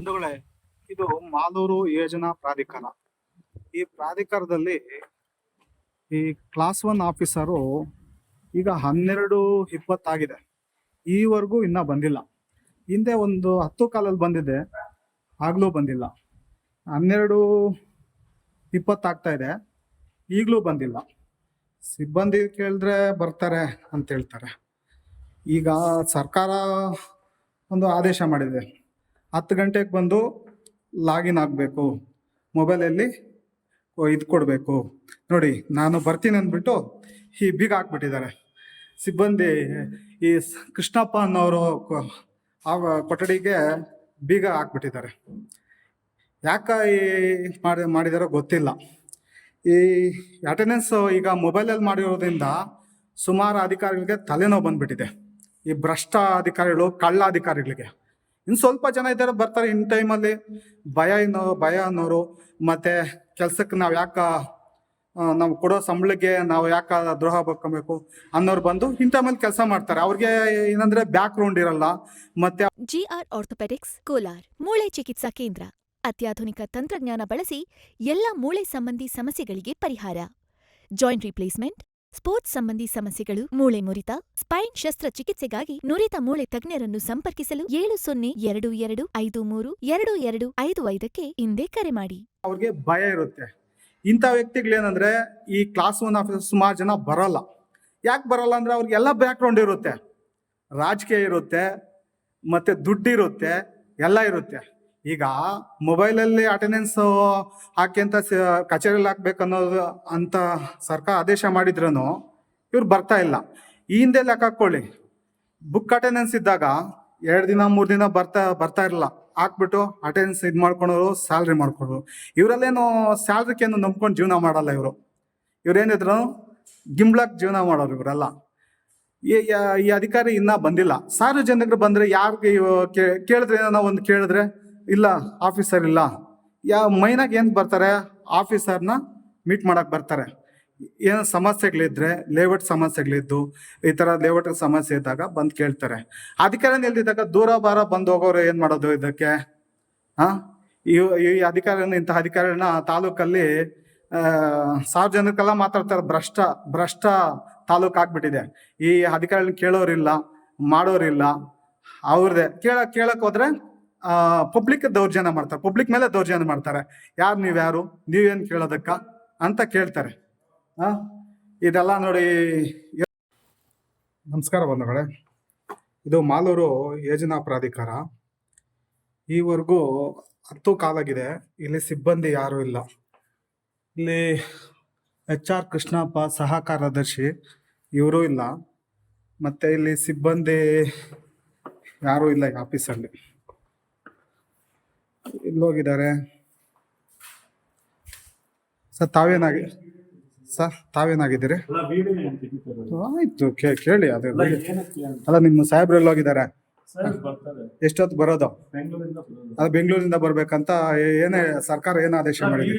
ಬಂಧುಗಳೇ, ಇದು ಮಾಲೂರು ಯೋಜನಾ ಪ್ರಾಧಿಕಾರ. ಈ ಪ್ರಾಧಿಕಾರದಲ್ಲಿ ಈ ಕ್ಲಾಸ್ 1 ಆಫೀಸರು ಈಗ 12:20 ಈವರೆಗೂ ಇನ್ನ ಬಂದಿಲ್ಲ. ಹಿಂದೆ ಒಂದು 10 ಕಾಲಲ್ಲಿ ಬಂದಿದೆ, ಆಗ್ಲೂ ಬಂದಿಲ್ಲ. 12:20 ಆಗ್ತಾ ಇದೆ, ಈಗಲೂ ಬಂದಿಲ್ಲ. ಸಿಬ್ಬಂದಿ ಕೇಳಿದ್ರೆ ಬರ್ತಾರೆ ಅಂತ ಹೇಳ್ತಾರೆ. ಈಗ ಸರ್ಕಾರ ಒಂದು ಆದೇಶ ಮಾಡಿದೆ, 10 ಗಂಟೆಗೆ ಬಂದು ಲಾಗಿನ್ ಆಗಬೇಕು, ಮೊಬೈಲಲ್ಲಿ ಇದು ಕೊಡಬೇಕು. ನೋಡಿ, ನಾನು ಬರ್ತೀನಿ ಅಂದ್ಬಿಟ್ಟು ಈ ಬೀಗ ಹಾಕ್ಬಿಟ್ಟಿದ್ದಾರೆ ಸಿಬ್ಬಂದಿ. ಈ ಕೃಷ್ಣಪ್ಪ ಅನ್ನೋರು ಆ ಕೊಠಡಿಗೆ ಬೀಗ ಹಾಕ್ಬಿಟ್ಟಿದ್ದಾರೆ. ಯಾಕ ಈ ಮಾಡಿದಾರೋ ಗೊತ್ತಿಲ್ಲ. ಈ ಅಟೆಂಡೆನ್ಸ್ ಈಗ ಮೊಬೈಲಲ್ಲಿ ಮಾಡಿರೋದ್ರಿಂದ ಸುಮಾರು ಅಧಿಕಾರಿಗಳಿಗೆ ತಲೆನೋವು ಬಂದ್ಬಿಟ್ಟಿದೆ. ಈ ಭ್ರಷ್ಟ ಅಧಿಕಾರಿಗಳು, ಕಳ್ಳ ಅಧಿಕಾರಿಗಳಿಗೆ. ಇನ್ನು ಸ್ವಲ್ಪ ಜನ ಇದ್ದಾರೆ ಬರ್ತಾರೆ ಇನ್ ಟೈಮಲ್ಲಿ. ಭಯ ಅನ್ನೋರು, ಮತ್ತೆ ಕೆಲ್ಸಕ್ಕೆ ನಾವು ನಾವು ಕೊಡೋ ಸಂಬಳಕ್ಕೆ ನಾವು ದ್ರೋಹ ಬಗ್ಕೊಬೇಕು ಅನ್ನೋರು ಬಂದು ಇನ್ ಟೈಮಲ್ಲಿ ಕೆಲಸ ಮಾಡ್ತಾರೆ. ಅವ್ರಿಗೆ ಏನಂದ್ರೆ ಬ್ಯಾಕ್ ಗ್ರೌಂಡ್ ಇರಲ್ಲ. ಮತ್ತೆ ಜಿಆರ್ ಆರ್ಥೋಪೆಡಿಕ್ಸ್ ಕೋಲಾರ್ ಮೂಳೆ ಚಿಕಿತ್ಸಾ ಕೇಂದ್ರ ಅತ್ಯಾಧುನಿಕ ತಂತ್ರಜ್ಞಾನ ಬಳಸಿ ಎಲ್ಲ ಮೂಳೆ ಸಂಬಂಧಿ ಸಮಸ್ಯೆಗಳಿಗೆ ಪರಿಹಾರ. ಜಾಯಿಂಟ್ ರಿಪ್ಲೇಸ್ಮೆಂಟ್, ಸ್ಪೋರ್ಟ್ಸ್ ಸಂಬಂಧಿ ಸಮಸ್ಯೆಗಳು, ಮೂಳೆ ಮುರಿತ, ಸ್ಪೈನ್ ಶಸ್ತ್ರಚಿಕಿತ್ಸೆಗಾಗಿ ನುರಿತ ಮೂಳೆ ತಜ್ಞರನ್ನು ಸಂಪರ್ಕಿಸಲು 7022532255 ಹಿಂದೆ ಕರೆ ಮಾಡಿ. ಅವ್ರಿಗೆ ಭಯ ಇರುತ್ತೆ. ಇಂಥ ವ್ಯಕ್ತಿಗಳೇನಂದ್ರೆ ಈ ಕ್ಲಾಸ್ 1 ಆಫೀಸರ್ ಸುಮಾರು ಜನ ಬರಲ್ಲ. ಯಾಕೆ ಬರಲ್ಲ ಅಂದ್ರೆ ಅವ್ರಿಗೆಲ್ಲ ಬ್ಯಾಕ್ ಗ್ರೌಂಡ್ ಇರುತ್ತೆ, ರಾಜಕೀಯ ಇರುತ್ತೆ, ಮತ್ತೆ ದುಡ್ಡಿರುತ್ತೆ, ಎಲ್ಲ ಇರುತ್ತೆ. ಈಗ ಮೊಬೈಲಲ್ಲಿ ಅಟೆಂಡೆನ್ಸ್ ಹಾಕಿ ಅಂತ ಕಚೇರಿಯಲ್ಲಿ ಹಾಕ್ಬೇಕನ್ನೋದು ಅಂತ ಸರ್ಕಾರ ಆದೇಶ ಮಾಡಿದ್ರೂ ಇವ್ರು ಬರ್ತಾ ಇಲ್ಲ. ಈ ಹಿಂದೆ ಲೆಕ್ಕ ಹಾಕೊಳ್ಳಿ, ಬುಕ್ ಅಟೆಂಡೆನ್ಸ್ ಇದ್ದಾಗ 2 ದಿನ 3 ದಿನ ಬರ್ತಾ ಇರಲ್ಲ. ಹಾಕ್ಬಿಟ್ಟು ಅಟೆಂಡೆನ್ಸ್ ಇದು ಮಾಡ್ಕೊಳೋರು, ಸ್ಯಾಲ್ರಿ ಮಾಡ್ಕೊಳೋರು. ಇವರಲ್ಲೇನು ಸ್ಯಾಲ್ರಿಕೇನು ನಂಬ್ಕೊಂಡು ಜೀವನ ಮಾಡಲ್ಲ. ಇವ್ರೇನಿದ್ರು ಗಿಂಬ್ಳಕ್ ಜೀವನ ಮಾಡೋರು ಇವರೆಲ್ಲ. ಈ ಅಧಿಕಾರಿ ಇನ್ನ ಬಂದಿಲ್ಲ. ಸಾರ್ವಜನಿಕರು ಬಂದ್ರೆ ಯಾರಿಗೆ ಕೇಳಿದ್ರೆ, ಏನೋ ಒಂದು ಕೇಳಿದ್ರೆ ಇಲ್ಲ ಆಫೀಸರ್ ಇಲ್ಲ. ಮೈನಾಗ ಏನು ಬರ್ತಾರೆ, ಆಫೀಸರ್ನ ಮೀಟ್ ಮಾಡಕ್ ಬರ್ತಾರೆ. ಏನೋ ಸಮಸ್ಯೆಗಳಿದ್ರೆ, ಲೇಔಟ್ ಸಮಸ್ಯೆಗಳಿದ್ದು, ಈ ಥರ ಲೇಔಟ್ ಸಮಸ್ಯೆ ಇದ್ದಾಗ ಬಂದು ಕೇಳ್ತಾರೆ. ಅಧಿಕಾರಿ ನಿಲ್ದಿದ್ದಾಗ ದೂರ ಬಾರ ಬಂದು ಹೋಗೋರು ಏನು ಮಾಡೋದು ಇದಕ್ಕೆ? ಈ ಇಂಥ ಅಧಿಕಾರಿನ ತಾಲೂಕಲ್ಲಿ ಸಾರ್ವಜನಿಕರೆಲ್ಲ ಮಾತಾಡ್ತಾರೆ. ಭ್ರಷ್ಟ ತಾಲೂಕು ಆಗ್ಬಿಟ್ಟಿದೆ. ಈ ಅಧಿಕಾರಿಗಳನ್ನ ಕೇಳೋರಿಲ್ಲ, ಮಾಡೋರಿಲ್ಲ. ಅವ್ರದ್ದೇ ಕೇಳಕ್ ಹೋದ್ರೆ ಪಬ್ಲಿಕ್ ದೌರ್ಜನ್ಯ ಮಾಡ್ತಾರೆ, ಪಬ್ಲಿಕ್ ಮೇಲೆ ದೌರ್ಜನ್ಯ ಮಾಡ್ತಾರೆ. ನೀವ್ಯಾರು, ನೀವೇನು ಕೇಳೋದಕ್ಕ ಅಂತ ಕೇಳ್ತಾರೆ. ಇದೆಲ್ಲ ನೋಡಿ. ನಮಸ್ಕಾರ ಬಂಧುಗಳೇ, ಇದು ಮಾಲೂರು ಯೋಜನಾ ಪ್ರಾಧಿಕಾರ. ಈವರೆಗೂ 10 ಕಾಲಾಗಿದೆ. ಇಲ್ಲಿ ಸಿಬ್ಬಂದಿ ಯಾರೂ ಇಲ್ಲ. ಇಲ್ಲಿ HR ಕೃಷ್ಣಪ್ಪ ಸಹ ಕಾರ್ಯದರ್ಶಿ, ಇವರು ಇಲ್ಲ. ಮತ್ತೆ ಇಲ್ಲಿ ಸಿಬ್ಬಂದಿ ಯಾರೂ ಇಲ್ಲ ಈ ಆಫೀಸಲ್ಲಿ. ಇಲ್ಲೋಗಿದ್ದಾರೆ. ಸರ್ ತಾವೇನಾಗಿದ್ದೀರಿ? ಆಯ್ತು, ಕೇಳಿ. ಅಲ್ಲ, ನಿಮ್ಮ ಸಾಹೇಬ್ರು ಎಲ್ಲೋಗಿದ್ದಾರೆ? ಎಷ್ಟೊತ್ತು ಬರೋದು? ಬೆಂಗಳೂರಿಂದ ಬರ್ಬೇಕಂತ ಏನೇ ಸರ್ಕಾರ ಏನು ಆದೇಶ ಮಾಡಿದೆ?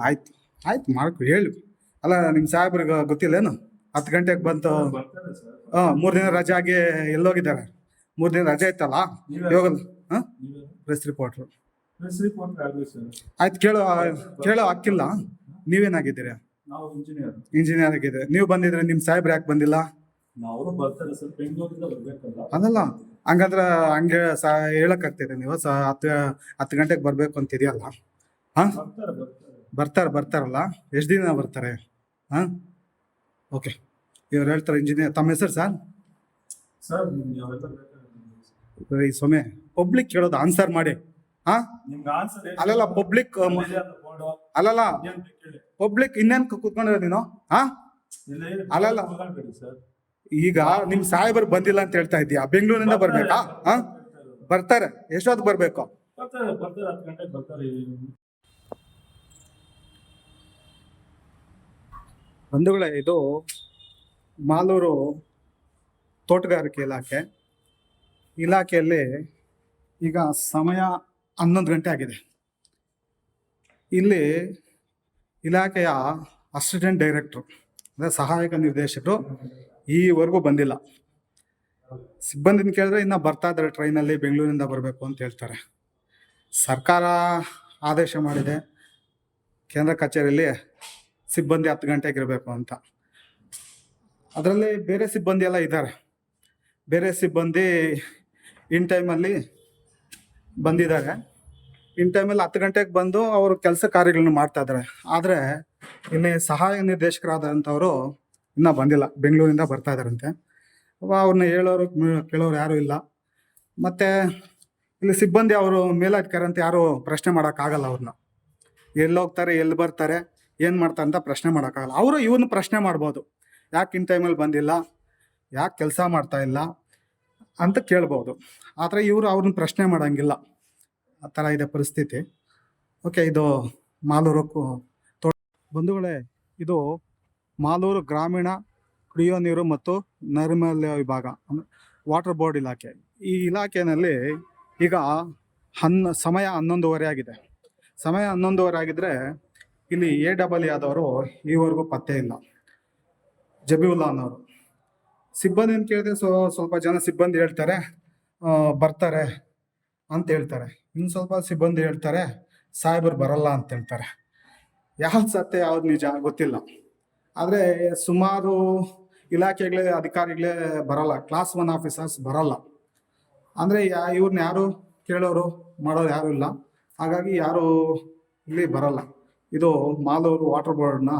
ಆಯ್ತು ಮಾಡ್ಕೊ, ಹೇಳಿ. ಅಲ್ಲ, ನಿಮ್ಮ ಸಾಹೇಬ್ರಿಗೆ ಗೊತ್ತಿಲ್ಲೇನು? 10 ಗಂಟೆಗೆ ಬಂತು. 3 ದಿನ ರಜೆ ಆಗಿ ಎಲ್ಲೋಗಿದ್ದಾರೆ? 3 ದಿನ ರಜೆ ಇತ್ತಲ್ಲ, ಇವಾಗ ಪ್ರೆಸ್ ರಿಪೋರ್ಟ್ರು. ಆಯ್ತು, ಕೇಳೋ ಹಕ್ಕಿಲ್ಲ. ನೀವೇನಾಗಿದ್ದೀರಾ? ಇಂಜಿನಿಯರ್ ಆಗಿದೆ. ನೀವು ಬಂದಿದ್ರೆ ನಿಮ್ಮ ಸಾಹೇಬ್ರು ಯಾಕೆ ಬಂದಿಲ್ಲ? ಅದಲ್ಲ, ಹಂಗಂದ್ರೆ ಹಂಗೆ ಹೇಳಕ್ ಆಗ್ತಿದೆ. ನೀವು 10 ಗಂಟೆಗೆ ಬರ್ಬೇಕು ಅಂತಿದೆಯಲ್ಲ. ಬರ್ತಾರಲ್ಲ, ಎಷ್ಟು ದಿನ ಬರ್ತಾರೆ? ಓಕೆ, ಇವ್ರು ಹೇಳ್ತಾರೆ ಇಂಜಿನಿಯರ್. ತಮ್ಮ ಹೆಸರು ಸರ್? ಸೊಮೆ, ಪಬ್ಲಿಕ್ ಕೇಳೋದು ಆನ್ಸರ್ ಮಾಡಿ. ಅಲ್ಲಲ್ಲ, ಪಬ್ಲಿಕ್ ಇನ್ನೇನ್ ಕೂತ್ಕೊಂಡಿರೋ ನೀನು? ಅಲ್ಲಲ್ಲ, ಈಗ ನಿಮ್ ಸಾಹೇಬರು ಬಂದಿಲ್ಲ ಅಂತ ಹೇಳ್ತಾ ಇದ್ದೀಯಾ? ಬೆಂಗಳೂರಿನಿಂದ ಬರ್ಬೇಕಾ? ಬರ್ತಾರೆ. ಎಷ್ಟೊತ್ತು ಬರ್ಬೇಕು? ಬಂಧುಗಳೇ, ಇದು ಮಾಲೂರು ತೋಟಗಾರಿಕೆ ಇಲಾಖೆಯಲ್ಲಿ ಈಗ ಸಮಯ 11 ಗಂಟೆ ಆಗಿದೆ. ಇಲ್ಲಿ ಇಲಾಖೆಯ ಅಸಿಸ್ಟೆಂಟ್ ಡೈರೆಕ್ಟ್ರು, ಅಂದರೆ ಸಹಾಯಕ ನಿರ್ದೇಶಕರು ಈವರೆಗೂ ಬಂದಿಲ್ಲ. ಸಿಬ್ಬಂದಿನ ಕೇಳಿದ್ರೆ ಇನ್ನು ಬರ್ತಾ ಇದ್ದಾರೆ, ಟ್ರೈನಲ್ಲಿ ಬೆಂಗಳೂರಿಂದ ಬರಬೇಕು ಅಂತ ಹೇಳ್ತಾರೆ. ಸರ್ಕಾರ ಆದೇಶ ಮಾಡಿದೆ ಕೇಂದ್ರ ಕಚೇರಿಯಲ್ಲಿ ಸಿಬ್ಬಂದಿ 10 ಗಂಟೆಗೆ ಇರಬೇಕು ಅಂತ. ಅದರಲ್ಲಿ ಬೇರೆ ಸಿಬ್ಬಂದಿ ಎಲ್ಲ ಇದ್ದಾರೆ. ಬೇರೆ ಸಿಬ್ಬಂದಿ ಇನ್ ಟೈಮಲ್ಲಿ ಬಂದಿದ್ದಾರೆ. ಇನ್ ಟೈಮಲ್ಲಿ 10 ಗಂಟೆಗೆ ಬಂದು ಅವರು ಕೆಲಸ ಕಾರ್ಯಗಳನ್ನು ಮಾಡ್ತಾ ಇದ್ದಾರೆ. ಆದರೆ ಇಲ್ಲಿ ಸಹಾಯ ನಿರ್ದೇಶಕರಾದಂಥವರು ಇನ್ನೂ ಬಂದಿಲ್ಲ, ಬೆಂಗಳೂರಿಂದ ಬರ್ತಾ ಇದ್ದಾರಂತೆ. ಅವ್ರನ್ನ ಹೇಳೋರು ಕೇಳೋರು ಯಾರೂ ಇಲ್ಲ. ಮತ್ತು ಇಲ್ಲಿ ಸಿಬ್ಬಂದಿ ಅವರು ಮೇಲಧಿಕಾರಿ ಅಂತ ಯಾರು ಪ್ರಶ್ನೆ ಮಾಡೋಕ್ಕಾಗಲ್ಲ. ಅವ್ರನ್ನ ಎಲ್ಲಿ ಹೋಗ್ತಾರೆ, ಎಲ್ಲಿ ಬರ್ತಾರೆ, ಏನು ಮಾಡ್ತಾರೆ ಅಂತ ಪ್ರಶ್ನೆ ಮಾಡೋಕ್ಕಾಗಲ್ಲ. ಅವರು ಇವ್ರನ್ನ ಪ್ರಶ್ನೆ ಮಾಡ್ಬೋದು, ಯಾಕೆ ಇನ್ ಟೈಮಲ್ಲಿ ಬಂದಿಲ್ಲ, ಯಾಕೆ ಕೆಲಸ ಮಾಡ್ತಾ ಇಲ್ಲ ಅಂತ ಕೇಳ್ಬೋದು. ಆದರೆ ಇವರು ಅವ್ರನ್ನ ಪ್ರಶ್ನೆ ಮಾಡೋಂಗಿಲ್ಲ. ಆ ಥರ ಇದೆ ಪರಿಸ್ಥಿತಿ. ಓಕೆ, ಇದು ಮಾಲೂರು ಬಂಧುಗಳೇ, ಇದು ಮಾಲೂರು ಗ್ರಾಮೀಣ ಕುಡಿಯೋ ನೀರು ಮತ್ತು ನೈರ್ಮಲ್ಯ ವಿಭಾಗ, ವಾಟರ್ ಬೋರ್ಡ್ ಇಲಾಖೆ. ಈ ಇಲಾಖೆಯಲ್ಲಿ ಈಗ ಸಮಯ 11:30 ಆಗಿದೆ. ಸಮಯ 11:30 ಆಗಿದ್ರೆ ಇಲ್ಲಿ AEE ಆದವರು ಈವರೆಗೂ ಪತ್ತೆ ಇಲ್ಲ. ಜಬೀವುಲ್ಲಾ ಅನ್ನೋರು ಸಿಬ್ಬಂದಿ ಕೇಳಿದ್ರೆ ಸ್ವಲ್ಪ ಜನ ಸಿಬ್ಬಂದಿ ಹೇಳ್ತಾರೆ ಬರ್ತಾರೆ ಅಂತ ಹೇಳ್ತಾರೆ. ಇನ್ನು ಸ್ವಲ್ಪ ಸಿಬ್ಬಂದಿ ಹೇಳ್ತಾರೆ ಸಾಹೇಬರು ಬರಲ್ಲ ಅಂತ ಹೇಳ್ತಾರೆ. ಯಾವ್ದು ಸತ್ಯ ಯಾವ್ದು ನಿಜ ಗೊತ್ತಿಲ್ಲ. ಆದರೆ ಸುಮಾರು ಇಲಾಖೆಗಳೇ ಅಧಿಕಾರಿಗಳೇ ಬರಲ್ಲ, ಕ್ಲಾಸ್ 1 ಆಫೀಸರ್ಸ್ ಬರಲ್ಲ. ಅಂದರೆ ಇವ್ರನ್ನ ಯಾರು ಕೇಳೋರು ಮಾಡೋರು ಯಾರು ಇಲ್ಲ. ಹಾಗಾಗಿ ಯಾರು ಇಲ್ಲಿ ಬರಲ್ಲ. ಇದು ಮಾಲೂರು ವಾಟರ್ ಬೋರ್ಡ್ನ